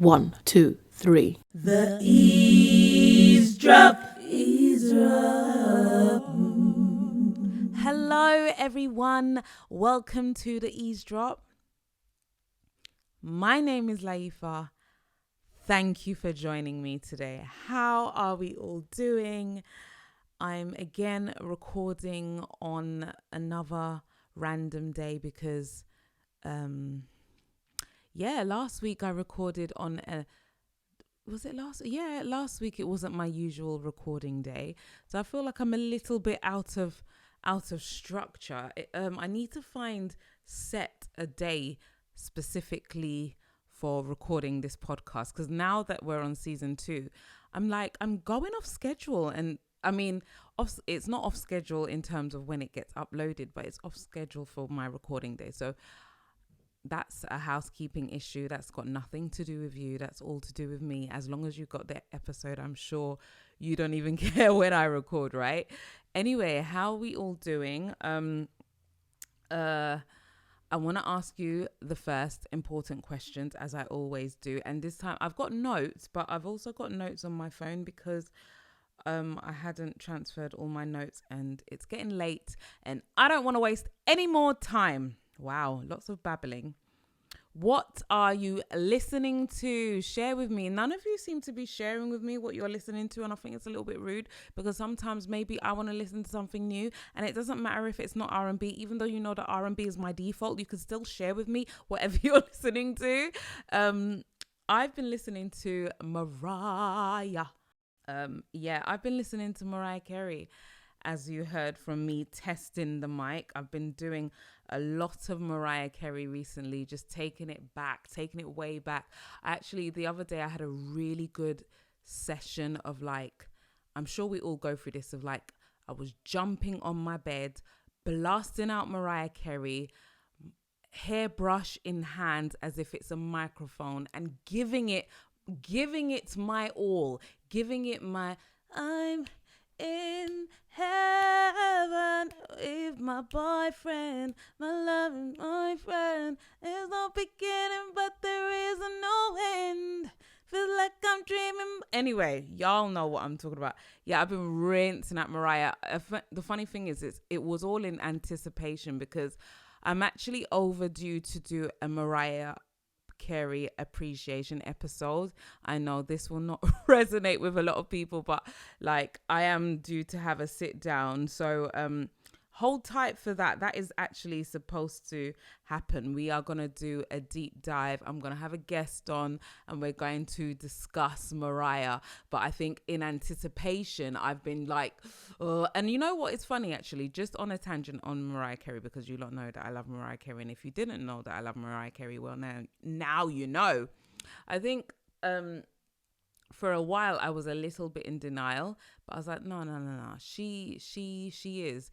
1, 2, 3. The eavesdrop. Hello, everyone. Welcome to the Eavesdrop. My name is Layefa. Thank you for joining me today. How are we all doing? I'm again recording on another random day because, last week I recorded on last week it wasn't my usual recording day. So I feel like I'm a little bit out of structure. I need to set a day specifically for recording this podcast, because now that we're on season 2, I'm going off schedule. And I mean, it's not off schedule in terms of when it gets uploaded, but it's off schedule for my recording day. So that's a housekeeping issue. That's got nothing to do with you. That's all to do with me. As long as you got the episode, I'm sure you don't even care when I record, right? Anyway, how are we all doing? I want to ask you the first important questions, as I always do. And this time I've got notes, but I've also got notes on my phone because I hadn't transferred all my notes and it's getting late and I don't want to waste any more time. Wow, lots of babbling. What are you listening to? Share with me. None of you seem to be sharing with me what you're listening to, and I think it's a little bit rude, because sometimes maybe I want to listen to something new, and it doesn't matter if it's not R&B. Even though you know that R&B is my default, you can still share with me whatever you're listening to. I've been listening to Mariah. I've been listening to Mariah Carey. As you heard from me testing the mic, I've been doing a lot of Mariah Carey recently, just taking it way back. Actually, the other day I had a really good session of I'm sure we all go through this, of I was jumping on my bed, blasting out Mariah Carey, hairbrush in hand as if it's a microphone, and giving it my all, giving it my I'm in heaven with my boyfriend, my loving boyfriend. There's no beginning, but there is no end. Feel like I'm dreaming. Anyway, y'all know what I'm talking about. Yeah, I've been rinsing at Mariah. The funny thing is, it was all in anticipation, because I'm actually overdue to do a Mariah Carey appreciation episode. I know this will not resonate with a lot of people, but I am due to have a sit down, so hold tight for that. That is actually supposed to happen. We are going to do a deep dive. I'm going to have a guest on and we're going to discuss Mariah. But I think in anticipation, I've been and you know what? It's funny, actually, just on a tangent on Mariah Carey, because you don't know that I love Mariah Carey. And if you didn't know that I love Mariah Carey, well, now you know. I think for a while I was a little bit in denial, but I was like, no. She is.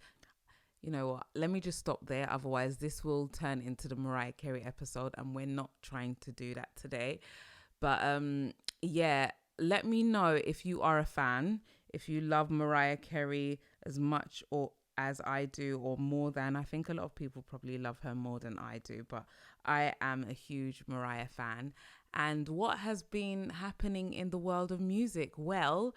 You know what? Let me just stop there. Otherwise, this will turn into the Mariah Carey episode, and we're not trying to do that today. But let me know if you are a fan, if you love Mariah Carey as much or as I do, or more than. I think a lot of people probably love her more than I do, but I am a huge Mariah fan. And what has been happening in the world of music? Well,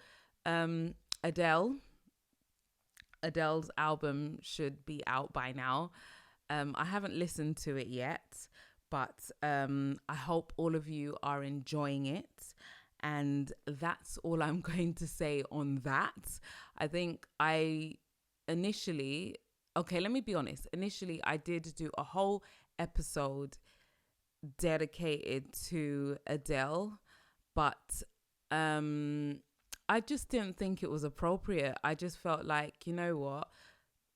Adele's album should be out by now. I haven't listened to it yet, but I hope all of you are enjoying it. And that's all I'm going to say on that. I think let me be honest. Initially, I did do a whole episode dedicated to Adele, but I just didn't think it was appropriate. I just felt like, you know what?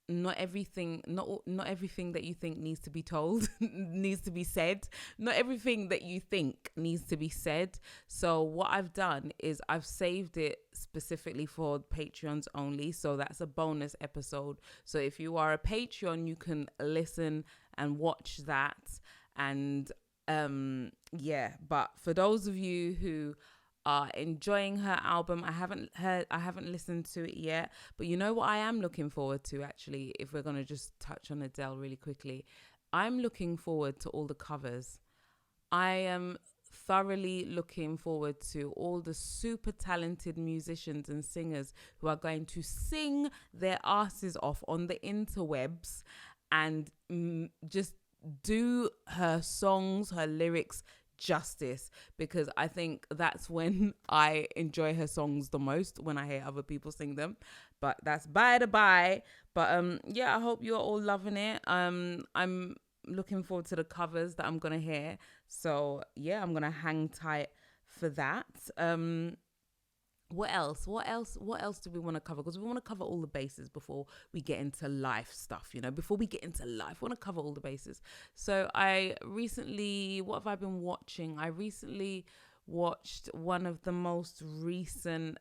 Not everything that you think needs to be told needs to be said. Not everything that you think needs to be said. So what I've done is I've saved it specifically for Patreons only. So that's a bonus episode. So if you are a Patreon, you can listen and watch that. And but for those of you who are enjoying her album, I haven't listened to it yet, but you know what I am looking forward to, actually, if we're going to just touch on Adele really quickly, I'm looking forward to all the covers. I am thoroughly looking forward to all the super talented musicians and singers who are going to sing their asses off on the interwebs and just do her songs, her lyrics justice, because I think that's when I enjoy her songs the most, when I hear other people sing them. But that's by the by. But yeah, I hope you're all loving it. I'm looking forward to the covers that I'm gonna hear. So yeah, I'm gonna hang tight for that. What else? What else? What else do we want to cover? Because we want to cover all the bases before we get into life stuff, you know, before we get into life, we want to cover all the bases. So what have I been watching? I recently watched one of the most recent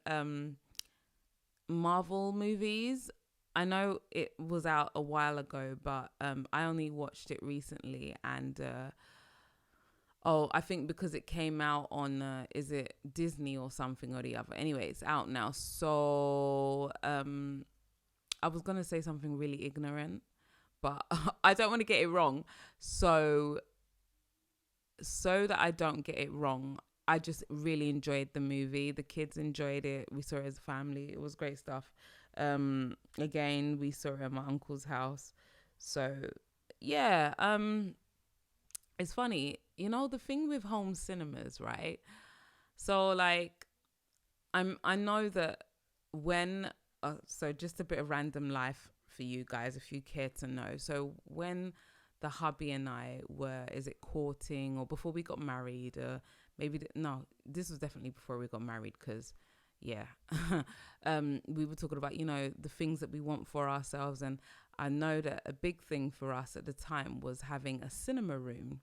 Marvel movies. I know it was out a while ago, but I only watched it recently, and I think because it came out on, is it Disney or something or the other? Anyway, it's out now. So I was going to say something really ignorant, but I don't want to get it wrong. So that I don't get it wrong, I just really enjoyed the movie. The kids enjoyed it. We saw it as a family. It was great stuff. Again, we saw it at my uncle's house. So yeah, it's funny, you know, the thing with home cinemas, right? So like, I know that when so just a bit of random life for you guys, if you care to know. So when the hubby and I were, is it courting or before we got married? No, this was definitely before we got married, because yeah, we were talking about, you know, the things that we want for ourselves. And I know that a big thing for us at the time was having a cinema room.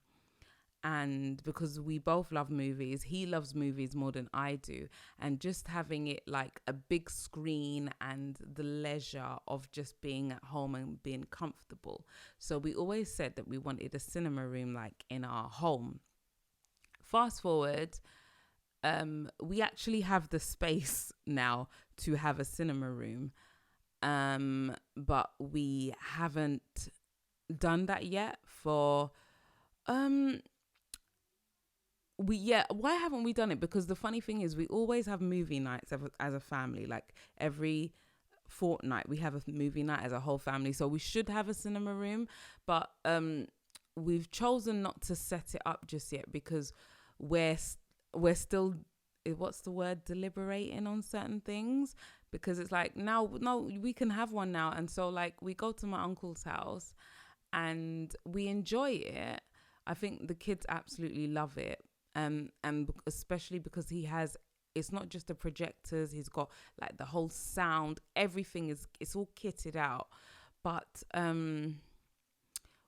And because we both love movies, he loves movies more than I do. And just having it like a big screen and the leisure of just being at home and being comfortable. So we always said that we wanted a cinema room like in our home. Fast forward, we actually have the space now to have a cinema room. But we haven't done that yet for why haven't we done it? Because the funny thing is, we always have movie nights as a family. Like every fortnight we have a movie night as a whole family, so we should have a cinema room. But we've chosen not to set it up just yet, because we're still, what's the word, deliberating on certain things. Because it's like, now, no, we can have one now. And so like, we go to my uncle's house and we enjoy it. I think the kids absolutely love it. And especially because it's not just the projectors, he's got like the whole sound, everything it's all kitted out. But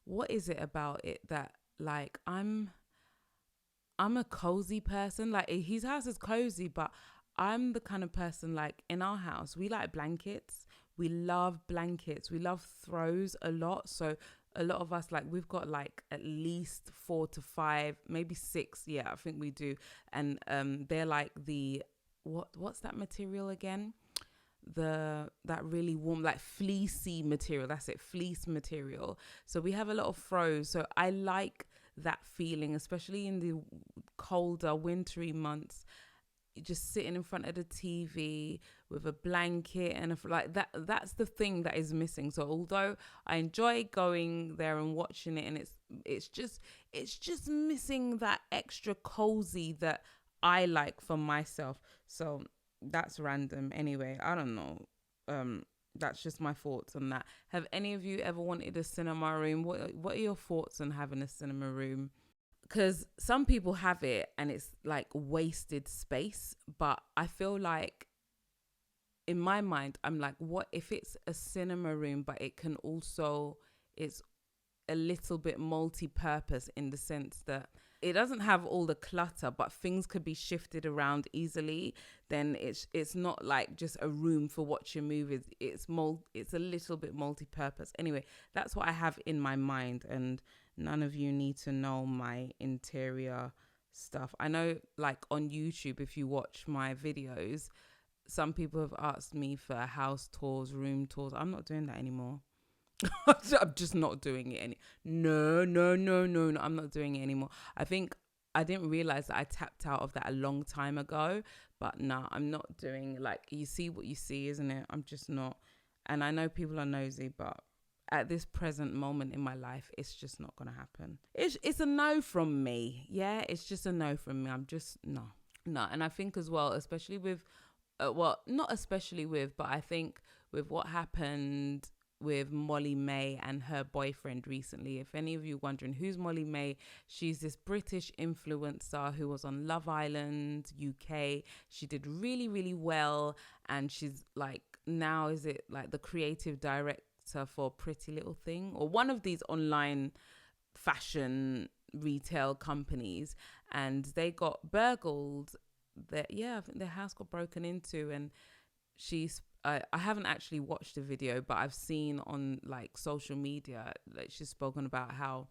what is it about it that, like, I'm a cozy person. Like, his house is cozy, but I'm the kind of person, like, in our house, we like blankets. We love blankets. We love throws a lot. So a lot of us, like, we've got like at least 4 to 5, maybe 6. Yeah, I think we do. And they're like what's that material again? That really warm, like fleecy material. That's it, fleece material. So we have a lot of throws. So I like that feeling, especially in the colder, wintry months. Just sitting in front of the TV with a blanket and like that's the thing that is missing. So although I enjoy going there and watching it, and it's just missing that extra cozy that I like for myself. So that's random. Anyway, I don't know. That's just my thoughts on that. Have any of you ever wanted a cinema room? What are your thoughts on having a cinema room? Because some people have it and it's like wasted space, but I feel like, in my mind, I'm like, what if it's a cinema room, but it's a little bit multi-purpose, in the sense that it doesn't have all the clutter, but things could be shifted around easily. Then it's not like just a room for watching movies. It's a little bit multi-purpose. Anyway, that's what I have in my mind, and none of you need to know my interior stuff. I know, like, on YouTube, if you watch my videos, some people have asked me for house tours, room tours. I'm not doing that anymore. I'm just not doing it No, I'm not doing it anymore. I think I didn't realize that I tapped out of that a long time ago. But no, I'm not doing, like, you see what you see, isn't it? I'm just not. And I know people are nosy, but at this present moment in my life, it's just not going to happen. It's a no from me. Yeah, it's just a no from me. I'm just, no. No. And I think as well, especially with, well, not especially with, but I think with what happened with Molly May and her boyfriend recently. If any of you wondering who's Molly May, she's this British influencer who was on Love Island UK. She did really, really well, and she's like, now is it like the creative director for Pretty Little Thing, or one of these online fashion retail companies, and they got burgled. I think their house got broken into, and she's I haven't actually watched the video, but I've seen on like social media that she's spoken about how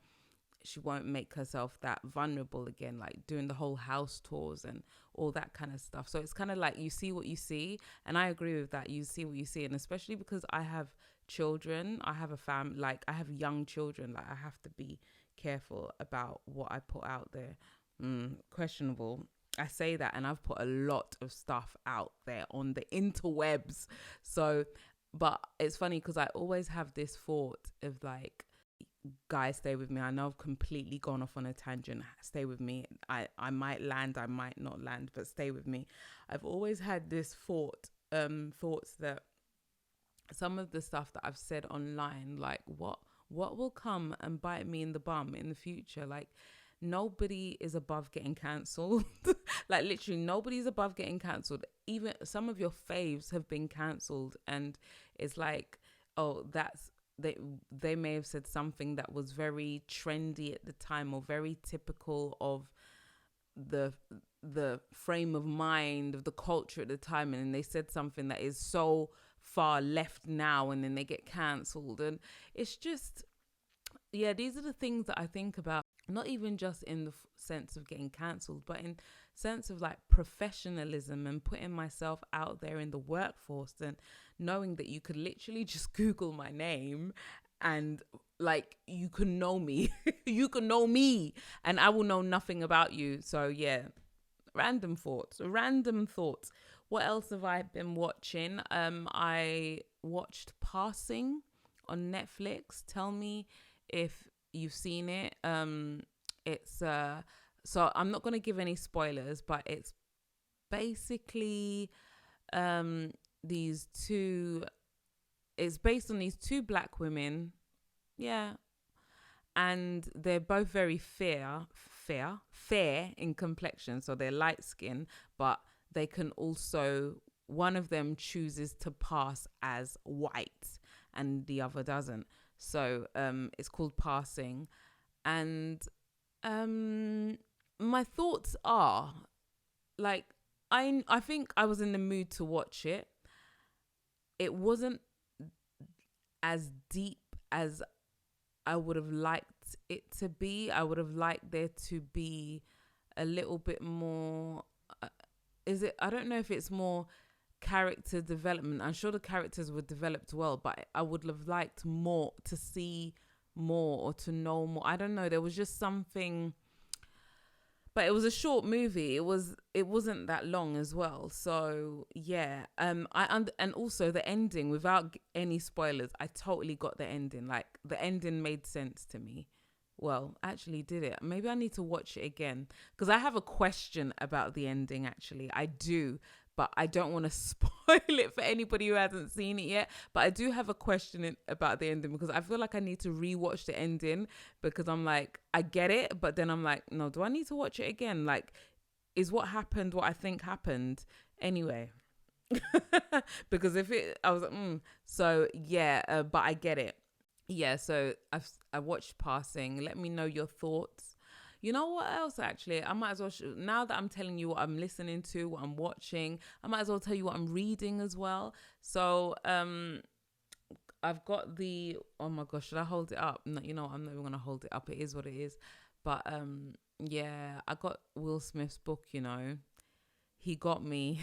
she won't make herself that vulnerable again, like doing the whole house tours and all that kind of stuff. So it's kind of like you see what you see, and I agree with that. You see what you see, and especially because I have children, I have a family, like I have young children, like I have to be careful about what I put out there. Questionable. I say that, and I've put a lot of stuff out there on the interwebs. So, but it's funny because I always have this thought of like, guys, stay with me. I know I've completely gone off on a tangent. Stay with me. I might land, I might not land, but stay with me. I've always had this thoughts that some of the stuff that I've said online, like what will come and bite me in the bum in the future, like. Nobody is above getting cancelled. Like literally nobody's above getting cancelled. Even some of your faves have been cancelled, and it's like, oh, that's they may have said something that was very trendy at the time or very typical of the frame of mind of the culture at the time, and then they said something that is so far left now, and then they get cancelled. And it's just, yeah, these are the things that I think about. Not even just in the sense of getting cancelled, but in sense of like professionalism and putting myself out there in the workforce, and knowing that you could literally just Google my name and like you can know me. You can know me and I will know nothing about you. So yeah, random thoughts. What else have I been watching? I watched Passing on Netflix. Tell me if you've seen it. It's so I'm not going to give any spoilers, but it's basically it's based on these two black women, yeah, and they're both very fair in complexion, so they're light skin, but they can also, one of them chooses to pass as white and the other doesn't. So it's called Passing. And my thoughts are, like, I think I was in the mood to watch it. It wasn't as deep as I would have liked it to be. I would have liked there to be a little bit more, I don't know if it's more character development. I'm sure the characters were developed well, but I would have liked more, to see more or to know more. I don't know, there was just something, but it was a short movie. It wasn't that long as well. So yeah, and also the ending, without any spoilers, I totally got the ending. Like the ending made sense to me. Well, actually, did it? Maybe I need to watch it again, because I have a question about the ending. Actually, I do, but I don't want to spoil it for anybody who hasn't seen it yet. But I do have a question about the ending, because I feel like I need to rewatch the ending, because I'm like, I get it, but then I'm like, no, do I need to watch it again? Like, is what happened what I think happened? Anyway, because I was like, so yeah, but I get it. Yeah, so I watched Passing. Let me know your thoughts. You know what else, actually? I might as well, now that I'm telling you what I'm listening to, what I'm watching, I might as well tell you what I'm reading as well. So I've got oh my gosh, should I hold it up? No, you know what, I'm not even going to hold it up. It is what it is. But yeah, I got Will Smith's book, you know. He got me.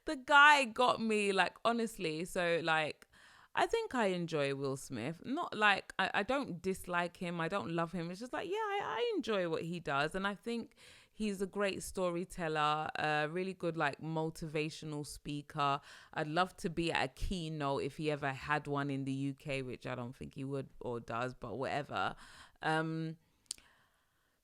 The guy got me, like, honestly. So, like, I think I enjoy Will Smith. Not like I don't dislike him. I don't love him. It's just like, yeah, I enjoy what he does. And I think he's a great storyteller, a really good, like, motivational speaker. I'd love to be at a keynote if he ever had one in the UK, which I don't think he would or does, but whatever. Um,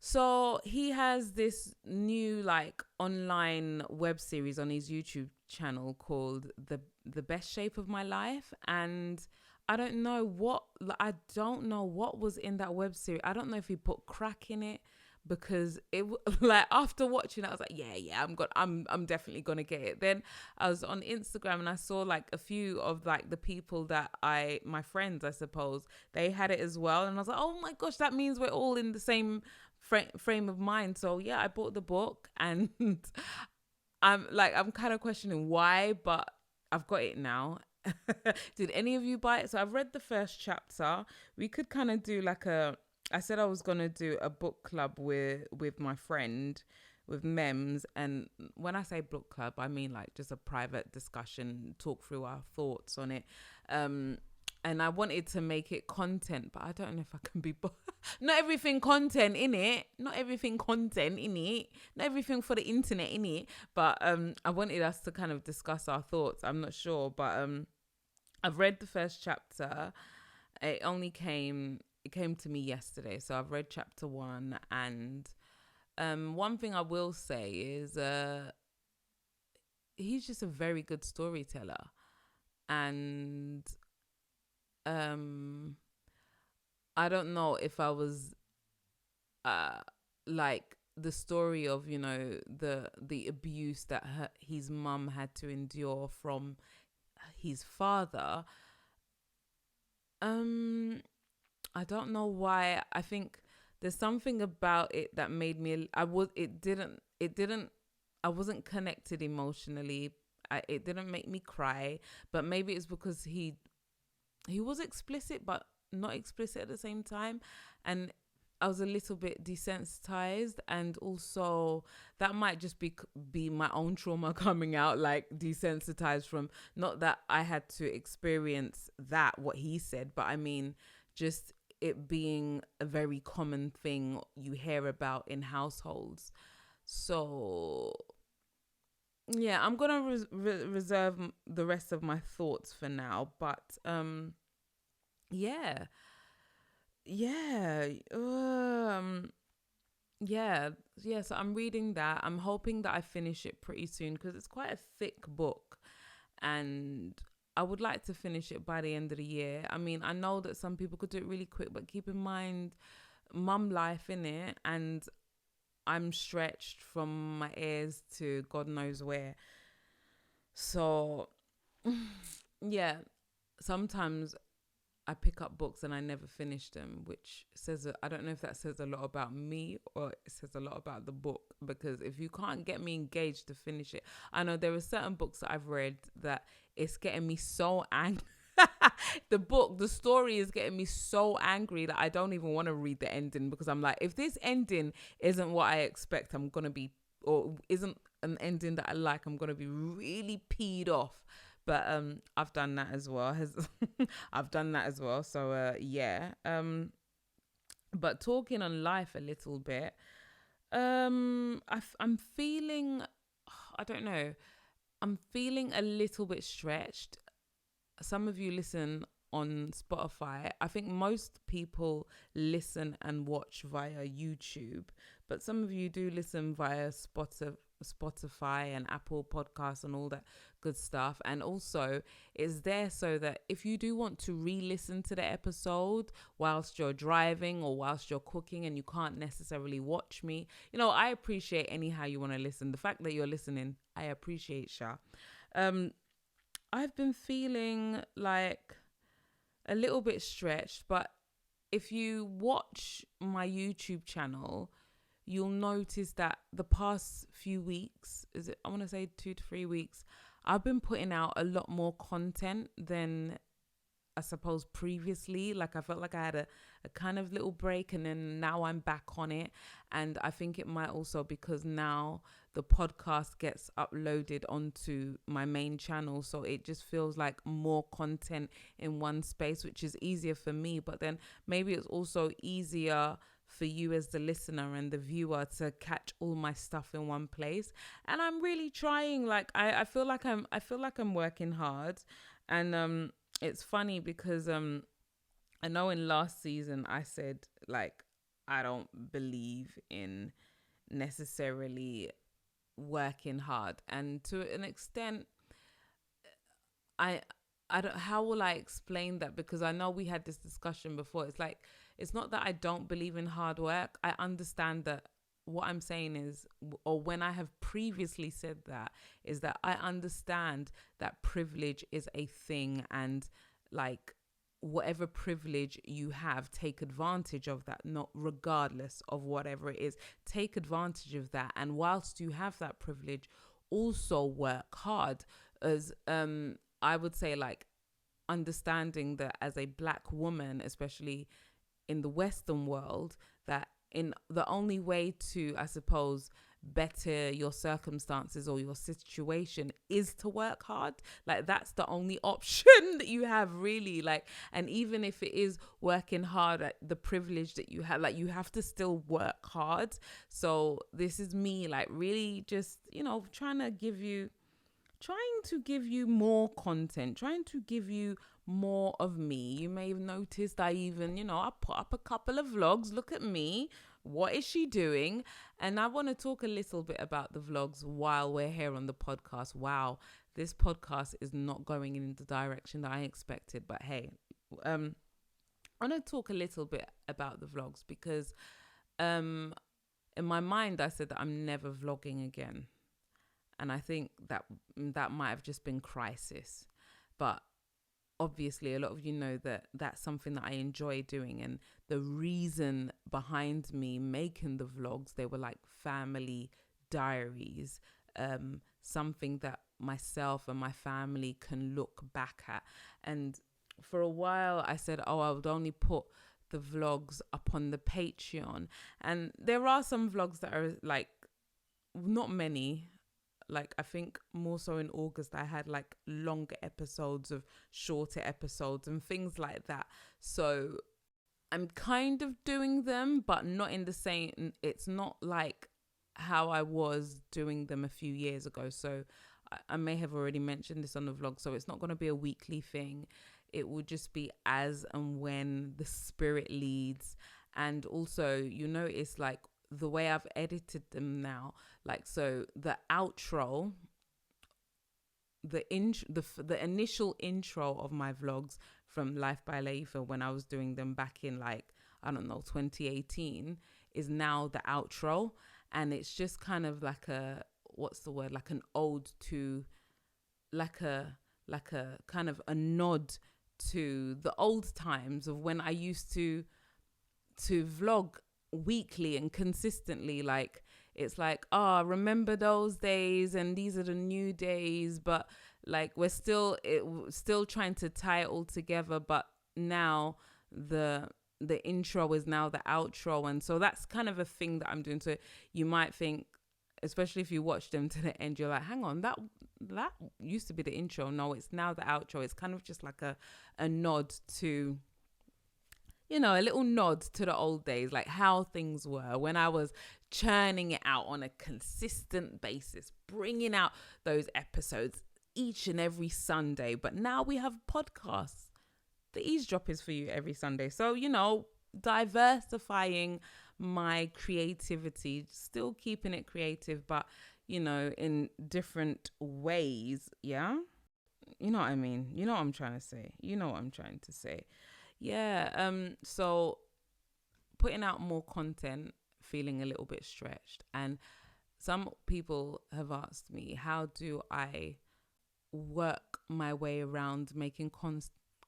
so he has this new, like, online web series on his YouTube channel called the Best Shape of My Life, and I don't know what was in that web series. I don't know if he put crack in it, because like, after watching it, I was like, yeah, I'm definitely gonna get it. Then I was on Instagram and I saw like a few of like the people that my friends, I suppose, they had it as well, and I was like, oh my gosh, that means we're all in the same frame of mind. So yeah, I bought the book, and I'm kind of questioning why, but I've got it now. Did any of you buy it? So I've read the first chapter. We could kind of do like I said I was gonna do a book club with my friend, with Mems, and when I say book club, I mean like just a private discussion, talk through our thoughts on it. And I wanted to make it content, but I don't know if I can be not everything content in it, not everything content in it, not everything for the internet in it. But I wanted us to kind of discuss our thoughts. I'm not sure, but I've read the first chapter. It came to me yesterday, so I've read chapter 1, and one thing I will say is he's just a very good storyteller, and I don't know if I was like the story of, you know, the abuse that his mum had to endure from his father. I don't know why. I think there's something about it that made me. It didn't. I wasn't connected emotionally. It didn't make me cry. But maybe it's because he was explicit, but not explicit at the same time, and I was a little bit desensitized, and also that might just be my own trauma coming out, like desensitized from, not that I had to experience that what he said, but I mean just it being a very common thing you hear about in households. So yeah, I'm gonna reserve the rest of my thoughts for now, but yeah, yeah, yeah, yeah. So I'm reading that. I'm hoping that I finish it pretty soon, because it's quite a thick book, and I would like to finish it by the end of the year. I mean, I know that some people could do it really quick, but keep in mind, mum life in it, and I'm stretched from my ears to God knows where. So yeah, sometimes I pick up books and I never finish them, which says, I don't know if that says a lot about me or it says a lot about the book, because if you can't get me engaged to finish it, I know there are certain books that I've read that it's getting me so angry. The story is getting me so angry that I don't even want to read the ending, because I'm like, if this ending isn't what I expect, I'm going to be, or isn't an ending that I like, I'm going to be really peed off. But I've done that as well. I've done that as well. So yeah. But talking on life a little bit, I'm feeling, I don't know, I'm feeling a little bit stretched. Some of you listen on Spotify. I think most people listen and watch via YouTube, but some of you do listen via Spotify and Apple Podcasts and all that good stuff. And also it's there so that if you do want to re-listen to the episode whilst you're driving or whilst you're cooking and you can't necessarily watch me, you know, I appreciate anyhow you want to listen. The fact that you're listening, I appreciate, Sha. I've been feeling like a little bit stretched, but if you watch my YouTube channel, you'll notice that the past few weeks, I want to say 2 to 3 weeks, I've been putting out a lot more content than I suppose previously. Like I felt like I had a kind of little break, and then now I'm back on it. And I think it might also because now the podcast gets uploaded onto my main channel, so it just feels like more content in one space, which is easier for me. But then maybe it's also easier for you as the listener and the viewer to catch all my stuff in one place. And I'm really trying. Like I feel like I'm working hard. And it's funny because I know in last season I said like I don't believe in necessarily working hard, and to an extent I I don't, how will I explain that? Because I know we had this discussion before. It's like, it's not that I don't believe in hard work. I understand that. What I'm saying is, or when I have previously said that, is that I understand that privilege is a thing, and like whatever privilege you have, take advantage of that, not regardless of whatever it is, take advantage of that. And whilst you have that privilege, also work hard. As I would say, like, understanding that as a black woman, especially in the Western world, that in the only way to, I suppose, better your circumstances or your situation is to work hard. Like, that's the only option that you have, really. Like, and even if it is working hard at the privilege that you have, like, you have to still work hard. So this is me, like, really just, trying to give you more content, trying to give you more of me. You may have noticed I even, I put up a couple of vlogs. Look at me. What is she doing? And I want to talk a little bit about the vlogs while we're here on the podcast. Wow, this podcast is not going in the direction that I expected. But hey, I want to talk a little bit about the vlogs because in my mind, I said that I'm never vlogging again. And I think that might have just been crisis. But obviously, a lot of you know that that's something that I enjoy doing. And the reason behind me making the vlogs, they were like family diaries, something that myself and my family can look back at. And for a while, I said, I would only put the vlogs up on the Patreon. And there are some vlogs that are like, not many. Like, I think more so in August, I had like longer episodes of shorter episodes and things like that. So I'm kind of doing them, but not in the same, it's not like how I was doing them a few years ago. So I may have already mentioned this on the vlog. So it's not going to be a weekly thing. It will just be as and when the spirit leads. And also, you notice like the way I've edited them now, like, so the outro, the initial intro of my vlogs from Life by Layefa, when I was doing them back in like, I don't know, 2018, is now the outro. And it's just kind of like like an ode to, like a kind of a nod to the old times of when I used to vlog weekly and consistently. Like, it's like, remember those days, and these are the new days, but like we're still trying to tie it all together. But now the intro is now the outro, and so that's kind of a thing that I'm doing. So you might think, especially if you watch them to the end, you're like, hang on, that used to be the intro. No, it's now the outro. It's kind of just like a nod to, a little nod to the old days, like how things were when I was churning it out on a consistent basis, bringing out those episodes each and every Sunday. But now we have podcasts. The eavesdrop is for you every Sunday. So, diversifying my creativity, still keeping it creative, but, in different ways. Yeah. You know what I mean? You know what I'm trying to say? Yeah. So putting out more content, feeling a little bit stretched. And some people have asked me, how do I work my way around making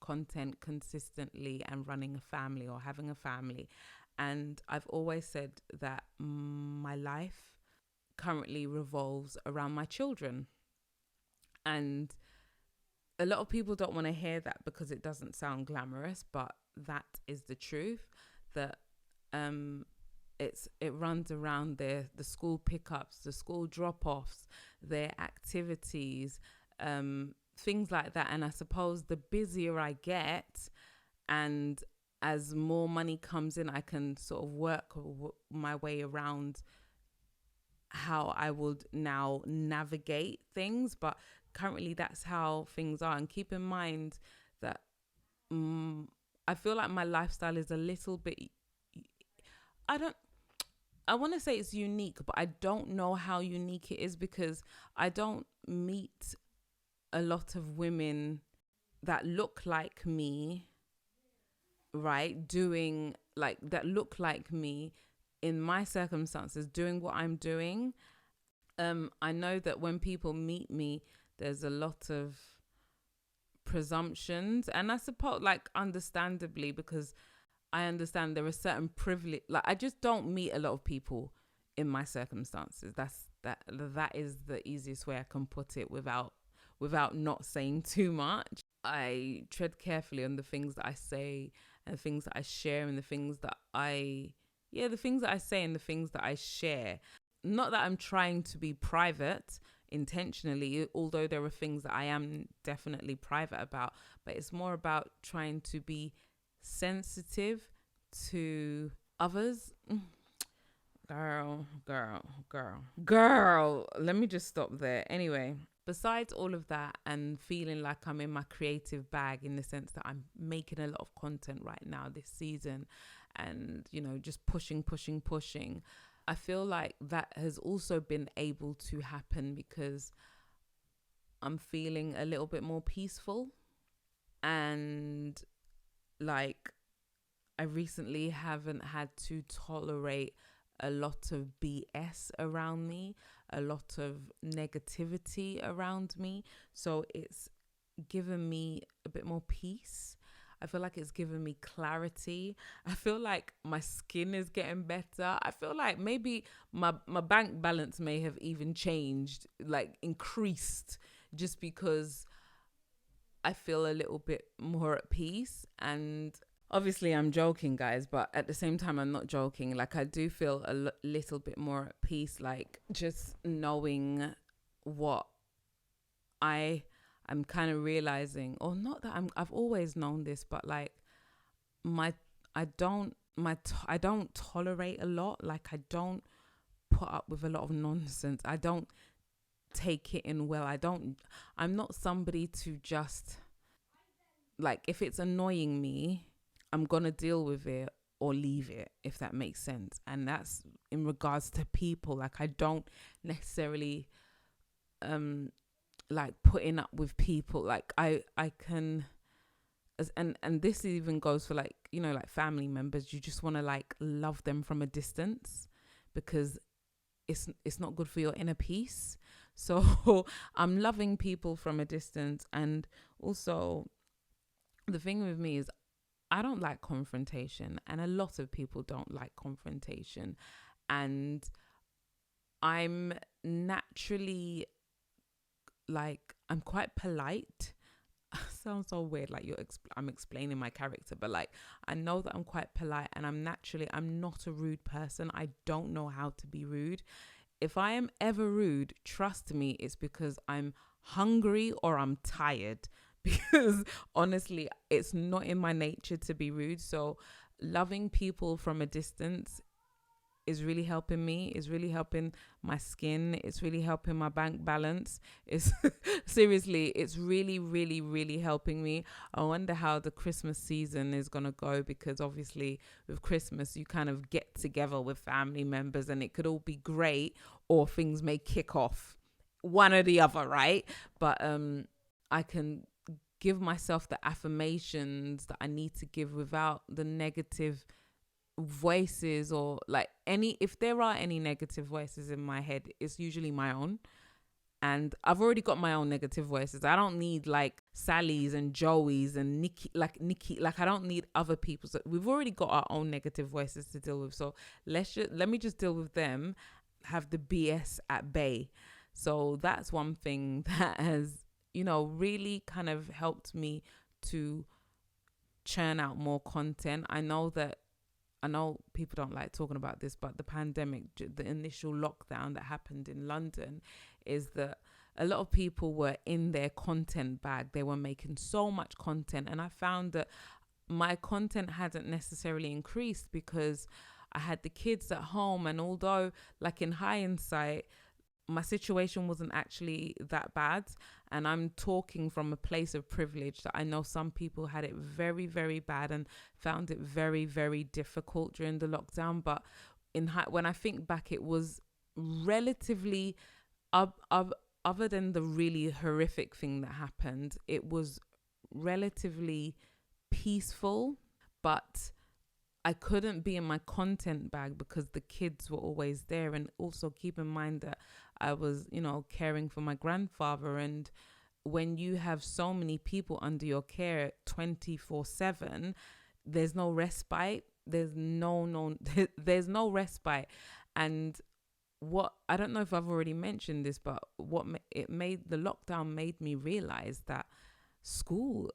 content consistently and running a family or having a family? And I've always said that my life currently revolves around my children. And a lot of people don't want to hear that because it doesn't sound glamorous, but that is the truth. That it runs around the school pickups, the school drop-offs, their activities, things like that. And I suppose the busier I get, and as more money comes in, I can sort of work my way around how I would now navigate things. But currently that's how things are. And keep in mind that I feel like my lifestyle is a little bit, I want to say it's unique, but I don't know how unique it is, because I don't meet a lot of women that look like me, right? Doing like that look like me in my circumstances, doing what I'm doing. I know that when people meet me, there's a lot of presumptions, and I suppose, like, understandably, because I understand there are certain privilege. Like, I just don't meet a lot of people in my circumstances. That is the easiest way I can put it without not saying too much. I tread carefully on the things that I say and the things that I share and the things that I say and the things that I share. Not that I'm trying to be private intentionally, although there are things that I am definitely private about, but it's more about trying to be sensitive to others. Girl, let me just stop there. Anyway, besides all of that, and feeling like I'm in my creative bag in the sense that I'm making a lot of content right now this season, and, you know, just pushing, I feel like that has also been able to happen because I'm feeling a little bit more peaceful. And like, I recently haven't had to tolerate a lot of BS around me, a lot of negativity around me. So it's given me a bit more peace. I feel like it's given me clarity. I feel like my skin is getting better. I feel like maybe my bank balance may have even changed, like increased, just because I feel a little bit more at peace. And obviously I'm joking, guys, but at the same time I'm not joking. Like, I do feel a little bit more at peace, like just knowing what I'm kind of realizing, or not that I've always known this, but like I don't tolerate a lot. Like, I don't put up with a lot of nonsense. I don't take it in well. I'm not somebody to just, like, if it's annoying me, I'm gonna deal with it or leave it, if that makes sense. And that's in regards to people. Like, I don't necessarily like putting up with people. Like, I can, and this even goes for, like, you know, like family members. You just want to like love them from a distance, because it's not good for your inner peace. So I'm loving people from a distance. And also, the thing with me is, I don't like confrontation, and a lot of people don't like confrontation. And I'm naturally, like, I'm quite polite. Sounds so weird, like I'm explaining my character, but like, I know that I'm quite polite, and I'm not a rude person. I don't know how to be rude. If I am ever rude, trust me, it's because I'm hungry or I'm tired. Because honestly, it's not in my nature to be rude. So loving people from a distance is really helping me. It's really helping my skin. It's really helping my bank balance. It's seriously, it's really, really, really helping me. I wonder how the Christmas season is going to go, because obviously with Christmas, you kind of get together with family members and it could all be great, or things may kick off, one or the other, right? But I can give myself the affirmations that I need to give without the negative voices, or like if there are any negative voices in my head, it's usually my own. And I've already got my own negative voices. I don't need like Sally's and Joey's and Nikki. Like, I don't need other people's. We've already got our own negative voices to deal with. So let me just deal with them, have the BS at bay. So that's one thing that has, really kind of helped me to churn out more content. I know people don't like talking about this, but the pandemic, the initial lockdown that happened in London, is that a lot of people were in their content bag. They were making so much content, and I found that my content hadn't necessarily increased because I had the kids at home. And although, like, in hindsight, my situation wasn't actually that bad, and I'm talking from a place of privilege, that I know some people had it very, very bad and found it very, very difficult during the lockdown. But when I think back, it was relatively, other than the really horrific thing that happened, it was relatively peaceful. But I couldn't be in my content bag because the kids were always there. And also keep in mind that I was, caring for my grandfather. And when you have so many people under your care 24/7, there's no respite. There's there's no respite. And I don't know if I've already mentioned this, but the lockdown made me realize that school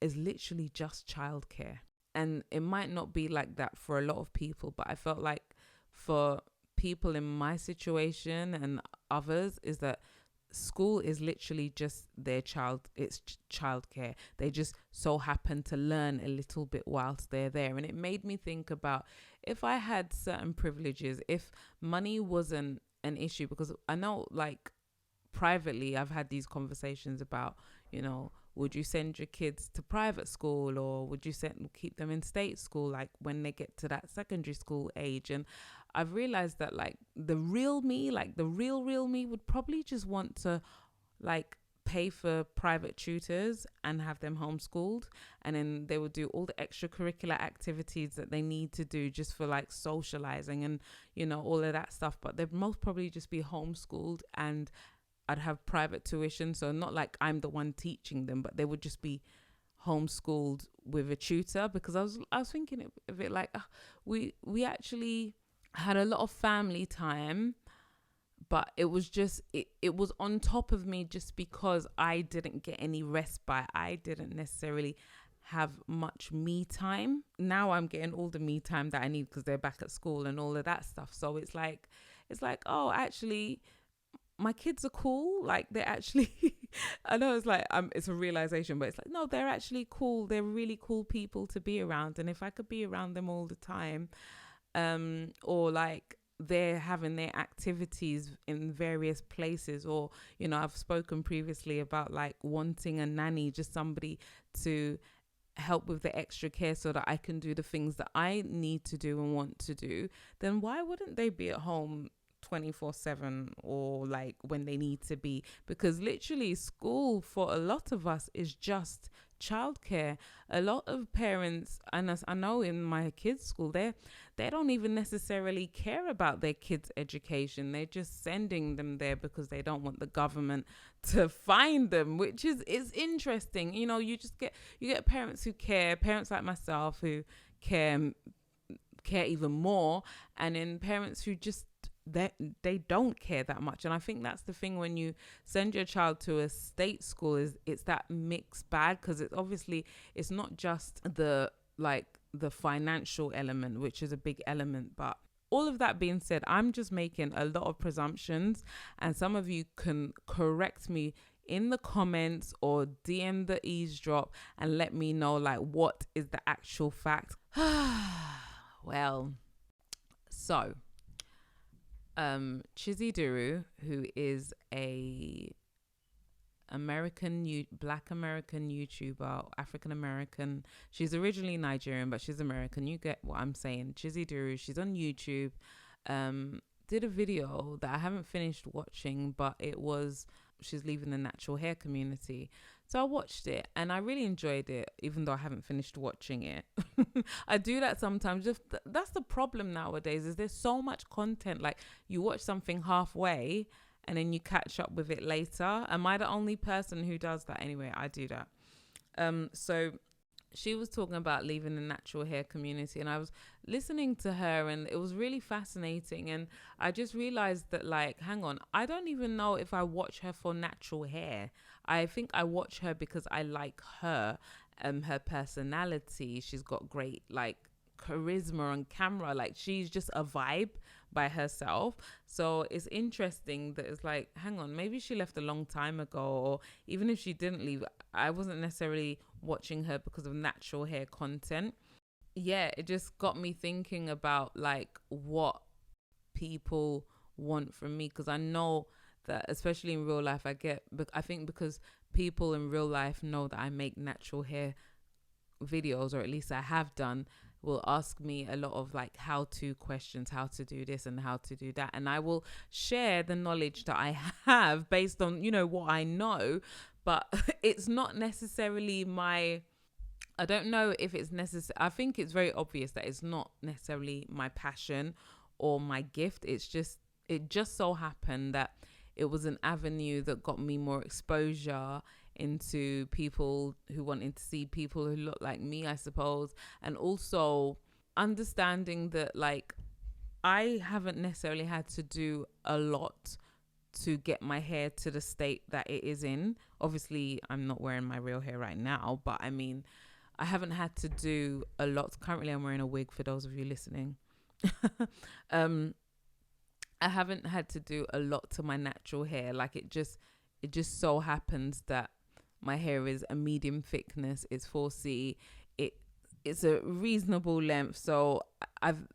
is literally just childcare. And it might not be like that for a lot of people, but I felt like for people in my situation and others, is that school is literally just it's childcare. They just so happen to learn a little bit whilst they're there. And it made me think about, if I had certain privileges, if money wasn't an issue, because I know, like, privately I've had these conversations about, would you send your kids to private school, or would you keep them in state school, like when they get to that secondary school age? And I've realized that, like, the real me would probably just want to, like, pay for private tutors and have them homeschooled, and then they would do all the extracurricular activities that they need to do just for, like, socializing and all of that stuff. But they'd most probably just be homeschooled, and I'd have private tuition, so not like I'm the one teaching them, but they would just be homeschooled with a tutor. Because I was thinking of it like, we actually had a lot of family time, but it was just it was on top of me, just because I didn't get any respite. I didn't necessarily have much me time. Now I'm getting all the me time that I need because they're back at school and all of that stuff. So it's like, oh, actually, my kids are cool. Like, they're actually I know it's like it's a realization, but it's like, no, they're actually cool. They're really cool people to be around. And if I could be around them all the time, or like they're having their activities in various places, or I've spoken previously about, like, wanting a nanny, just somebody to help with the extra care so that I can do the things that I need to do and want to do, then why wouldn't they be at home 24/7, or like when they need to be? Because literally school for a lot of us is just childcare. A lot of parents, and as I know in my kids' school, they don't even necessarily care about their kids' education. They're just sending them there because they don't want the government to find them, which is interesting. You get parents who care, parents like myself who care even more, and then parents who just they don't care that much. And I think that's the thing when you send your child to a state school, is it's that mixed bag, because it's not just the financial element, which is a big element. But all of that being said, I'm just making a lot of presumptions, and some of you can correct me in the comments or DM the eavesdrop and let me know, like, what is the actual fact. Well, so Chizzy Duru, who is a Black American YouTuber, African American. She's originally Nigerian, but she's American. You get what I'm saying. Chizzy Duru, she's on YouTube. Did a video that I haven't finished watching, but she's leaving the natural hair community. So I watched it and I really enjoyed it, even though I haven't finished watching it. I do that sometimes. That's the problem nowadays, is there's so much content. Like, you watch something halfway and then you catch up with it later. Am I the only person who does that? Anyway, I do that. So she was talking about leaving the natural hair community, and I was listening to her, and it was really fascinating. And I just realized that, like, hang on, I don't even know if I watch her for natural hair. I think I watch her because I like her personality. She's got great, like, charisma on camera. Like, she's just a vibe by herself. So it's interesting that it's like, hang on, maybe she left a long time ago, or even if she didn't leave, I wasn't necessarily watching her because of natural hair content. Yeah, it just got me thinking about, like, what people want from me, because I know that, especially in real life, I think because people in real life know that I make natural hair videos, or at least I have done, will ask me a lot of, like, how to questions, how to do this and how to do that, and I will share the knowledge that I have based on, what I know. But it's not necessarily my, I don't know if it's necessary. I think it's very obvious that it's not necessarily my passion or my gift. It just so happened that it was an avenue that got me more exposure into people who wanted to see people who look like me, I suppose. And also understanding that, like, I haven't necessarily had to do a lot to get my hair to the state that it is in. Obviously, I'm not wearing my real hair right now, but I mean, I haven't had to do a lot. Currently, I'm wearing a wig for those of you listening. I haven't had to do a lot to my natural hair. Like, it just so happens that my hair is a medium thickness. It's 4C. It's a reasonable length. So I've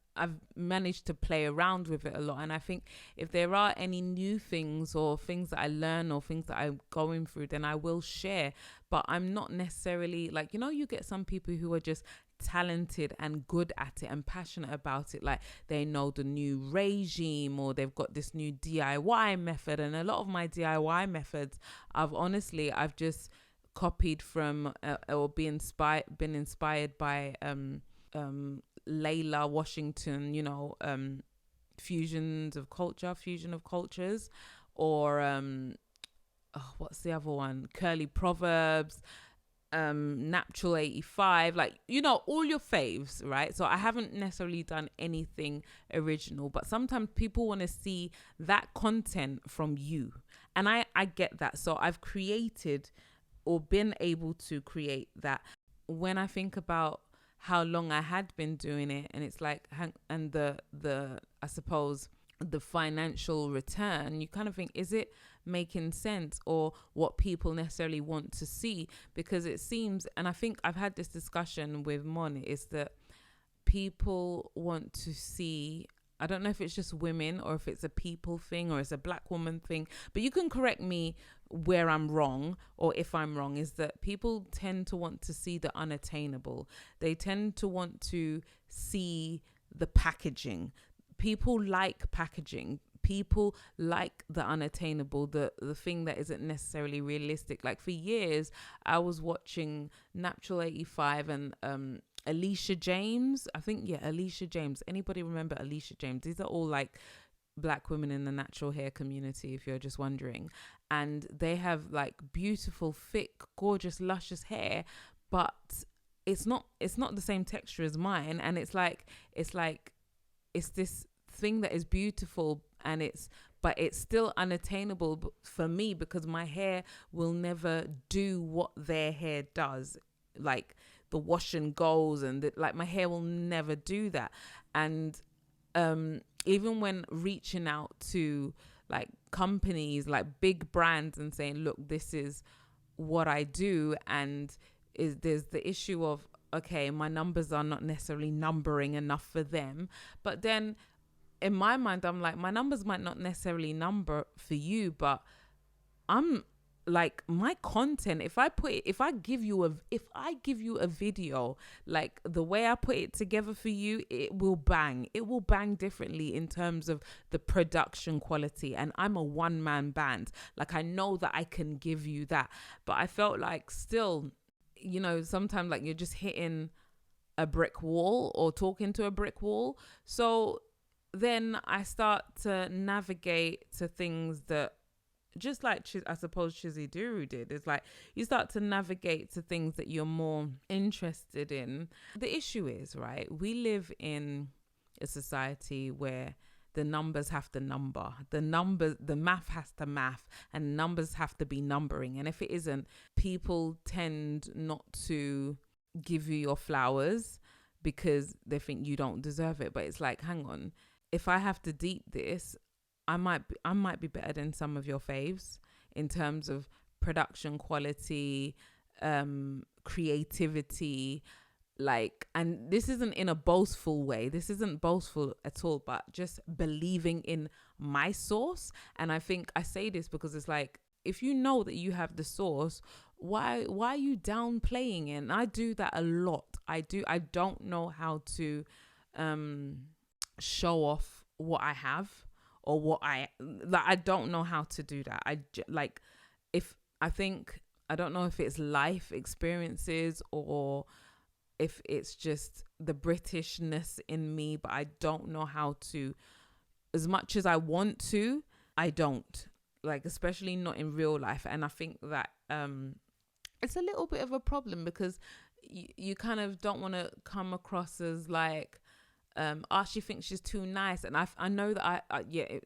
managed to play around with it a lot. And I think if there are any new things or things that I learn or things that I'm going through, then I will share. But I'm not necessarily, like, you get some people who are just talented and good at it and passionate about it. Like, they know the new regime, or they've got this new DIY method. And a lot of my DIY methods, I've just copied from or been inspired by Layla Washington, fusion of cultures, or what's the other one? Curly Proverbs, Natural 85, like, all your faves, right? So I haven't necessarily done anything original, but sometimes people want to see that content from you, and I get that. So I've created, or been able to create that. When I think about how long I had been doing it, and it's like, and the I suppose the financial return, you kind of think, is it making sense, or what people necessarily want to see? Because it seems, and I think I've had this discussion with Mon, is that people want to see, I don't know if it's just women or if it's a people thing or it's a black woman thing, but you can correct me where I'm wrong, or if I'm wrong, is that people tend to want to see the unattainable. They tend to want to see the packaging. People like packaging. People like the unattainable, the thing that isn't necessarily realistic. Like, for years, I was watching Natural 85 and Alicia James. I think, yeah, Alicia James. Anybody remember Alicia James? These are all, like, black women in the natural hair community, if you're just wondering. And they have, like, beautiful, thick, gorgeous, luscious hair, but it's not the same texture as mine. And it's this thing that is beautiful, and it's still unattainable for me, because my hair will never do what their hair does. Like, the wash and goes, and like, my hair will never do that. And even when reaching out to, like, companies, like big brands, and saying, look, this is what I do, and there's the issue of, okay, my numbers are not necessarily numbering enough for them. But then in my mind, I'm like, my numbers might not necessarily number for you, but I'm like, my content, if I give you a video, like, the way I put it together for you, it will bang differently in terms of the production quality. And I'm a one-man band. Like, I know that I can give you that, but I felt like, still, sometimes, like, you're just hitting a brick wall or talking to a brick wall. So then I start to navigate to things that just like I suppose Chiziduru did, is like you start to navigate to things that you're more interested in. The issue is, right, we live in a society where the numbers have to number, the math has to math, and numbers have to be numbering. And if it isn't, people tend not to give you your flowers because they think you don't deserve it. But it's like, hang on, if I have to deep this, I might be better than some of your faves in terms of production quality, creativity, like, and this isn't in a boastful way. This isn't boastful at all, but just believing in my source. And I think I say this because it's like, if you know that you have the source, why are you downplaying it? And I do that a lot. I don't know how to show off what I have, or what I like. I don't know how to do that. Like, if I think, I don't know if it's life experiences or if it's just the Britishness in me, but I don't know how to, as much as I want to, I don't, like, especially not in real life. And I think that it's a little bit of a problem because you kind of don't want to come across as like, she thinks she's too nice. And I know that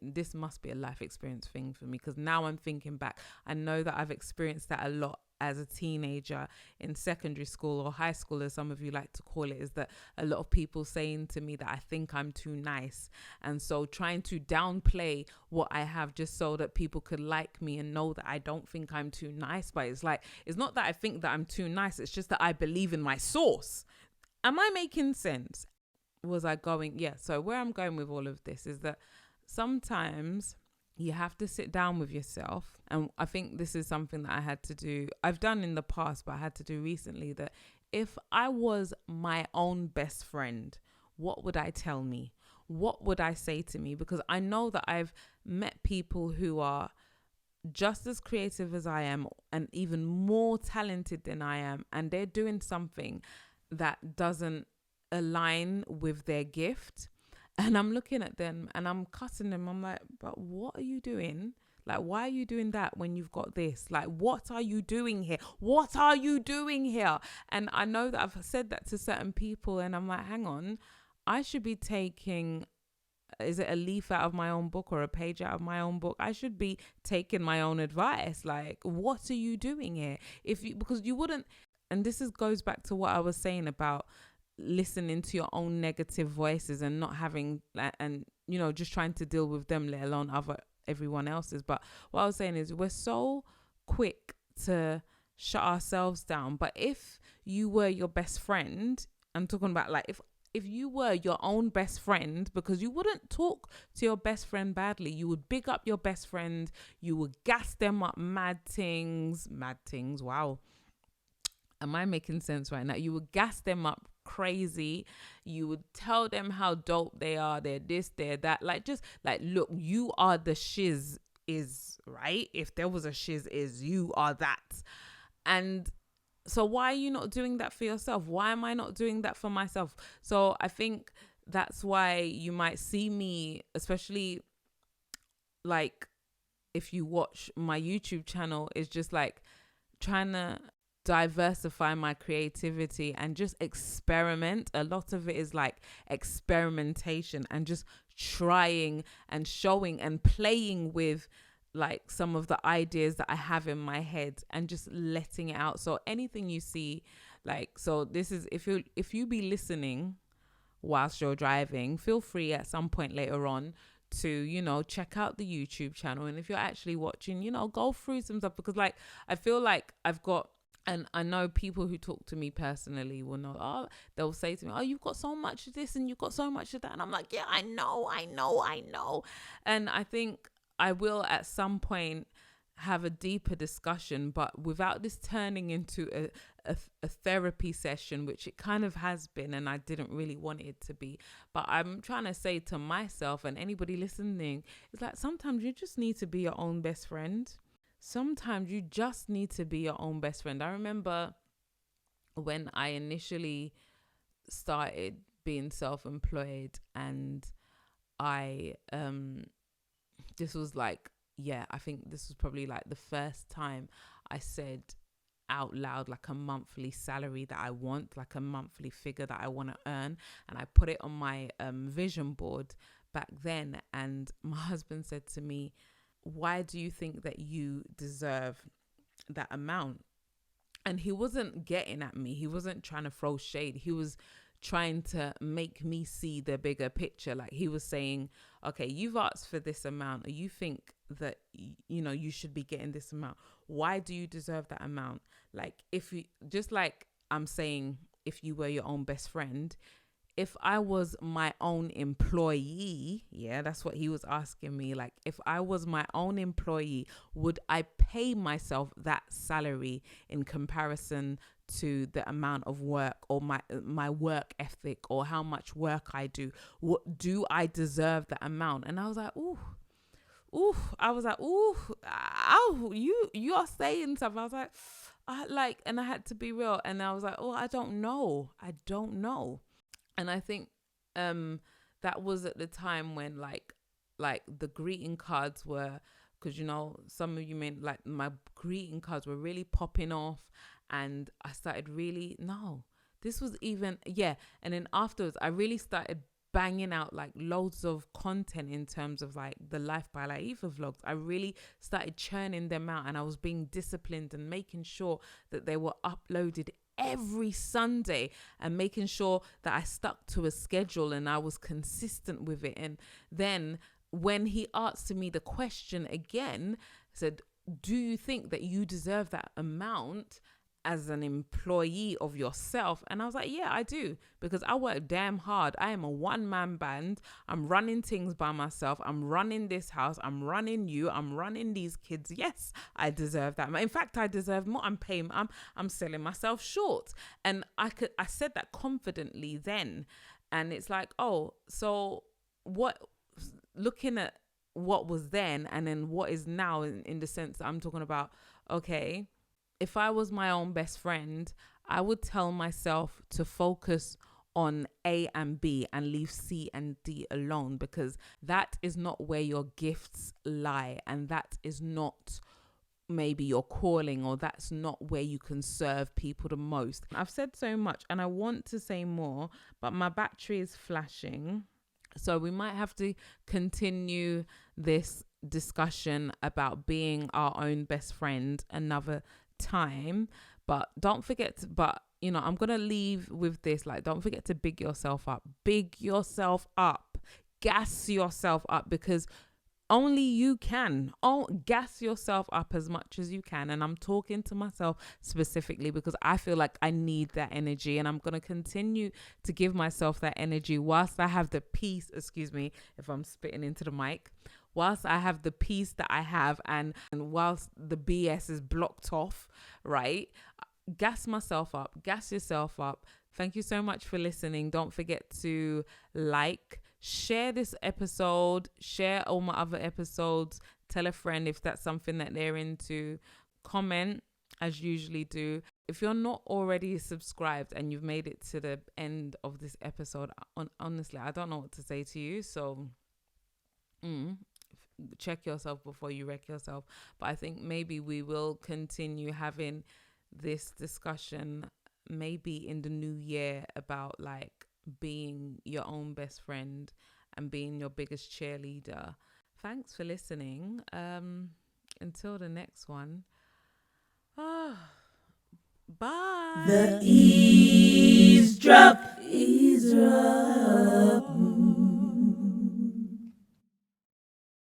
this must be a life experience thing for me, because now I'm thinking back, I know that I've experienced that a lot as a teenager in secondary school, or high school as some of you like to call it, is that a lot of people saying to me that I think I'm too nice, and so trying to downplay what I have just so that people could like me and know that I don't think I'm too nice. But it's like, it's not that I think that I'm too nice, it's just that I believe in my source. Am I making sense? Was I going? Yeah. So where I'm going with all of this is that sometimes you have to sit down with yourself. And I think this is something that I had to do. I've done in the past, but I had to do recently, that if I was my own best friend, what would I tell me? What would I say to me? Because I know that I've met people who are just as creative as I am and even more talented than I am. And they're doing something that doesn't align with their gift. And I'm looking at them and I'm cutting them. I'm like, but what are you doing? Like, why are you doing that when you've got this? Like, what are you doing here? What are you doing here? And I know that I've said that to certain people, and I'm like, hang on, I should be taking, is it a leaf out of my own book or a page out of my own book? I should be taking my own advice. Like, what are you doing here? Because you wouldn't, and goes back to what I was saying about listening to your own negative voices and not having, and just trying to deal with them, let alone everyone else's. But what I was saying is, we're so quick to shut ourselves down. But if you were your best friend, I'm talking about like if you were your own best friend, because you wouldn't talk to your best friend badly, you would big up your best friend, you would gas them up, mad things, wow, am I making sense right now? You would gas them up crazy. You would tell them how dope they are, they're this, they're that. Like, just like, look, you are the shiz is, right? If there was a shiz is, you are that. And so why are you not doing that for yourself? Why am I not doing that for myself? So I think that's why you might see me, especially like if you watch my YouTube channel, is just like trying to diversify my creativity and just experiment. A lot of it is like experimentation and just trying and showing and playing with like some of the ideas that I have in my head and just letting it out. So anything you see, like, so this is, if you be listening whilst you're driving, feel free at some point later on to, check out the YouTube channel. And if you're actually watching, go through some stuff, because like, I feel like I've got, and I know people who talk to me personally will know, they'll say to me, you've got so much of this and you've got so much of that. And I'm like, yeah, I know. And I think I will at some point have a deeper discussion, but without this turning into a therapy session, which it kind of has been, and I didn't really want it to be. But I'm trying to say to myself and anybody listening, it's like, sometimes you just need to be your own best friend. Sometimes you just need to be your own best friend. I remember when I initially started being self-employed, and I this was like yeah, I think this was probably like the first time I said out loud like a monthly salary that I want, like a monthly figure that I want to earn. And I put it on my vision board back then. And my husband said to me, why do you think that you deserve that amount? And he wasn't getting at me. He wasn't trying to throw shade. He was trying to make me see the bigger picture. Like, he was saying, okay, you've asked for this amount, or you think that, you should be getting this amount. Why do you deserve that amount? Like, if you, just like I'm saying, if you were your own best friend, if I was my own employee, yeah, that's what he was asking me. Like, if I was my own employee, would I pay myself that salary in comparison to the amount of work, or my work ethic, or how much work I do? What do I deserve that amount? And I was like, ooh. I was like, ooh, ow, you are saying something. I was like, and I had to be real. And I was like, oh, I don't know. And I think that was at the time when like the greeting cards were, because some of you may, like, my greeting cards were really popping off, and I started really, no, this was even, yeah. And then afterwards I really started banging out like loads of content in terms of like the Life by Layefa vlogs. I really started churning them out, and I was being disciplined and making sure that they were uploaded every Sunday, and making sure that I stuck to a schedule and I was consistent with it. And then when he asked me the question again, said, do you think that you deserve that amount as an employee of yourself? And I was like, yeah, I do, because I work damn hard. I am a one-man band. I'm running things by myself. I'm running this house. I'm running you. I'm running these kids. Yes, I deserve that. In fact, I deserve more. I'm selling myself short. And I said that confidently then. And it's like, oh, so what, looking at what was then and then what is now, in the sense that I'm talking about, okay, if I was my own best friend, I would tell myself to focus on A and B and leave C and D alone, because that is not where your gifts lie, and that is not maybe your calling, or that's not where you can serve people the most. I've said so much and I want to say more, but my battery is flashing. So we might have to continue this discussion about being our own best friend another time. But don't forget I'm gonna leave with this, like, don't forget to big yourself up, gas yourself up, because only you can. Gas yourself up as much as you can. And I'm talking to myself specifically because I feel like I need that energy, and I'm going to continue to give myself that energy whilst I have the peace, excuse me if I'm spitting into the mic, whilst I have the peace that I have, and whilst the BS is blocked off, right? Gas myself up, gas yourself up. Thank you so much for listening. Don't forget to share this episode, share all my other episodes, tell a friend if that's something that they're into, comment as you usually do. If you're not already subscribed and you've made it to the end of this episode, honestly, I don't know what to say to you. So check yourself before you wreck yourself. But I think maybe we will continue having this discussion maybe in the new year about like being your own best friend and being your biggest cheerleader. Thanks for listening. Until the next one. Bye. The eavesdrop.